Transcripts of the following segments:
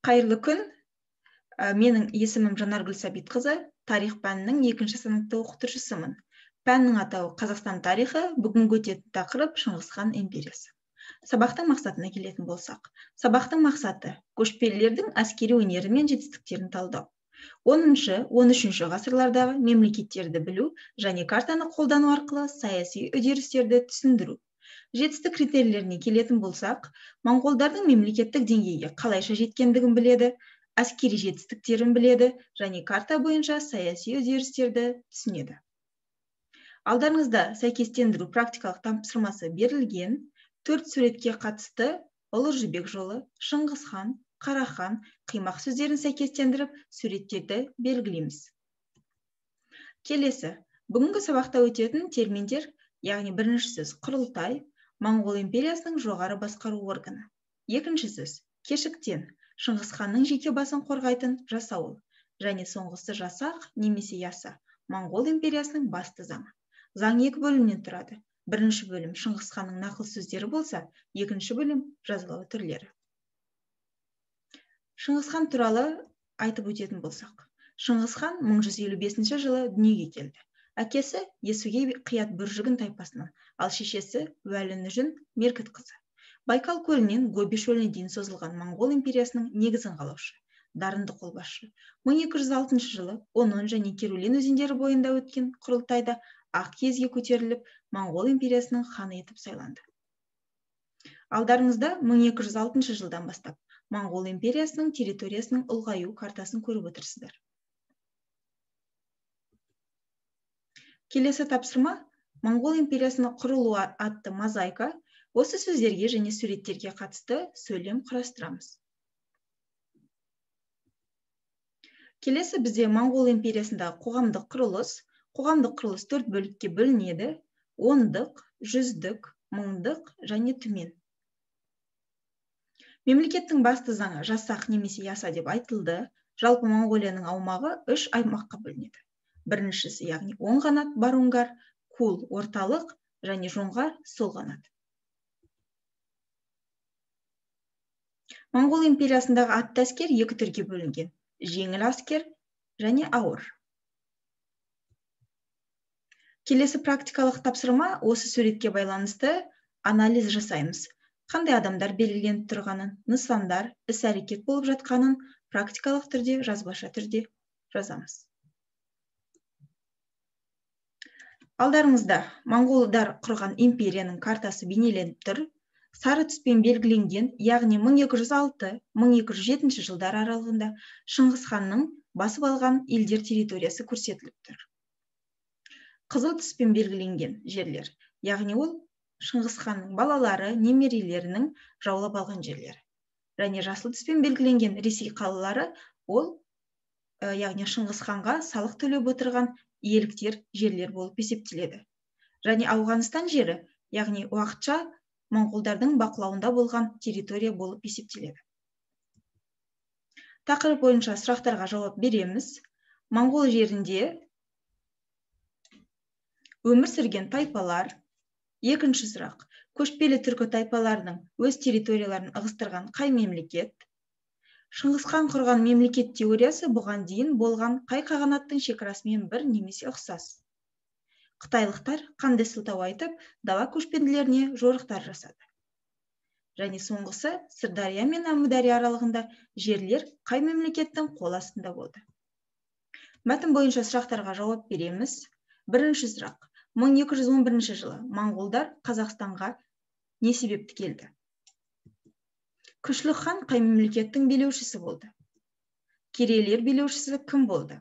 Қайырлы күн. Менің есімім Жанаргүл Сәбитқызы, тарих пәнінің 2-ші сыныпты оқытушысымын. Пәннің атауы Қазақстан тарихы, бүгінгі өтетін тақырып Шыңғысхан империясы. Сабақтың мақсатына келетін болсақ, сабақтың мақсаты көшпелілердің әскери өнері мен жетістіктерін талдау. 10-13 ғасырлардағы мемлекеттерді білу және картаны қолдану арқылы саяси үдерістерді түсіндіру. Жетістік критерийлеріне келетін болсақ, моңғолдардың мемлекеттік деңгейге қалайша жеткендігін біледі, әскери жетістіктерін біледі және карта бойынша саяси үдерістерді түсінеді. Алдарыңызда сәйкестендіру практикалық тапсырмасы берілген. 4 суретке қатысты Ұлы Жібек жолы, Шыңғысхан, Қарахан, қимақ сөздерін сәйкестендіріп, суреттерді белгілейміз. Келесі, бүгінгі сабақта өтетін терминдер, яғни бірінші сөз құрылтай, Моңғол империясының жоғары басқару органы. Екінші сөз кешіктен, Шыңғысханның жеке басын қорғайтын жасауыл. Және соңғысы жасақ немесе яса, Моңғол империясының басты заңы. Заң 2 бөлімнен тұрады. Бірінші бөлім Шыңғысханның нақыл сөздері болса, екінші бөлім жазылуы түрлері. Шыңғысхан туралы айтып өтетін болсақ. Шыңғысхан 1155 жылы дүниеге келді. Әкесі Есугей қият бүржігін тайпасынан, ал шешесі Уәлі Нүжін Меркіт қызы. Байкал көлінен Гоби шөліне дейін созылған Моңғол империясының негізін қалаушы, дарынды қолбасшы. 1206 жылы Онон және Керулен өзендері бойында өткен құрылтайда ақ киізге көтеріліп, Моңғол империясының ханы етіп сайланды. Алдарыңызда 1206 жылдан бастап Моңғол империясының территориясының ұлғаю картасын көріп отырсыздар. Келесі тапсырма Моңғол империясының құрылуы атты мозаика. Осы сөздерге және суреттерге қатысты сөйлем құрастырамыз. Келесі бізде Моңғол империясындағы қоғамдық құрылыс. Қоғамдық құрылыс 4 бөлікке бөлінеді: ондық, жүздік, мыңдық және түмен. Мемлекеттің басты заңы жасақ немесе яса деп айтылды. Жалпы Моңғолияның аумағы 3 аймаққа бөлінеді. Біріншісі, яғни оң қанат Барунгар, Кул орталық және Жоңғар сол қанат. Моңғол империясындағы атты әскер 2 түрге бөлінген: жеңіл әскер және ауыр. Келесі практикалық тапсырма осы суретке байланысты анализ жасаймыз. Қандай адамдар белгіленіп тұрғанын, нысандар, іс-әрекет болып жатқанын практикалық түрде, жазбаша түрде жазамыз. Алдарыңызда моңғолдар құрған империяның картасы бейнеленіп тұр. Сары түспен белгіленген, яғни 1206-1207 жылдар аралығында Шыңғысханның басып алған елдер территориясы көрсетіліп тұр. Қызыл түспен белгіленген жерлер, яғни ол Шыңғысханның балалары, немерелерінің жаулап алған жерлері. Және жасыл түспен белгіленген Ресей қалалары, ол яғни Шыңғысханға салық төлеп отырған иеліктер жерлер болып есептеледі. Және Ауғанстан жері, яғни уақытша моңғолдардың бақылауында болған территория болып есептеледі. Тақырып бойынша сұрақтарға жауап береміз. Моңғол жерінде өмір сүрген тайпалар. Екінші сұрақ: көшпелі түркі тайпаларының өз территорияларын ығыстырған қай мемлекет? Шыңғысхан құрған мемлекет теориясы бұған дейін болған қай қағанаттың шекарасымен бір немесе ұқсас? Қытайлықтар қандай сылтау айтып, дала көшпенділеріне жорықтар жасады? Және соңғысы, Сырдария мен Әмудария аралығында жерлер қай мемлекеттің қол астында болды? Мәтін бойынша сұрақтарға жауап береміз. Бірінші сұрақ: 1211 жылы моңғолдар Қазақстанға не себепті келді? Күшлік хан қай мемлекеттің билеушісі болды? Керейлер билеушісі кім болды?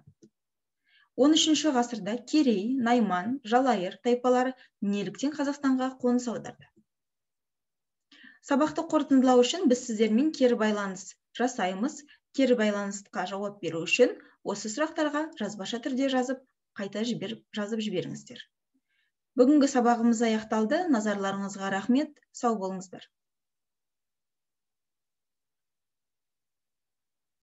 13 ғасырда Керей, Найман, Жалайыр тайпалары неліктен Қазақстанға қоныс аударды? Сабақты қорытындылау үшін біз сіздермен кері байланыс жасаймыз. Кері байланысқа жауап беру үшін осы сұрақтарға жазбаша түрде жазып, қайта жазып жіберіңіздер. Бүгінгі сабағымыз аяқталды. Назарларыңызға рахмет. Сау болыңыздар.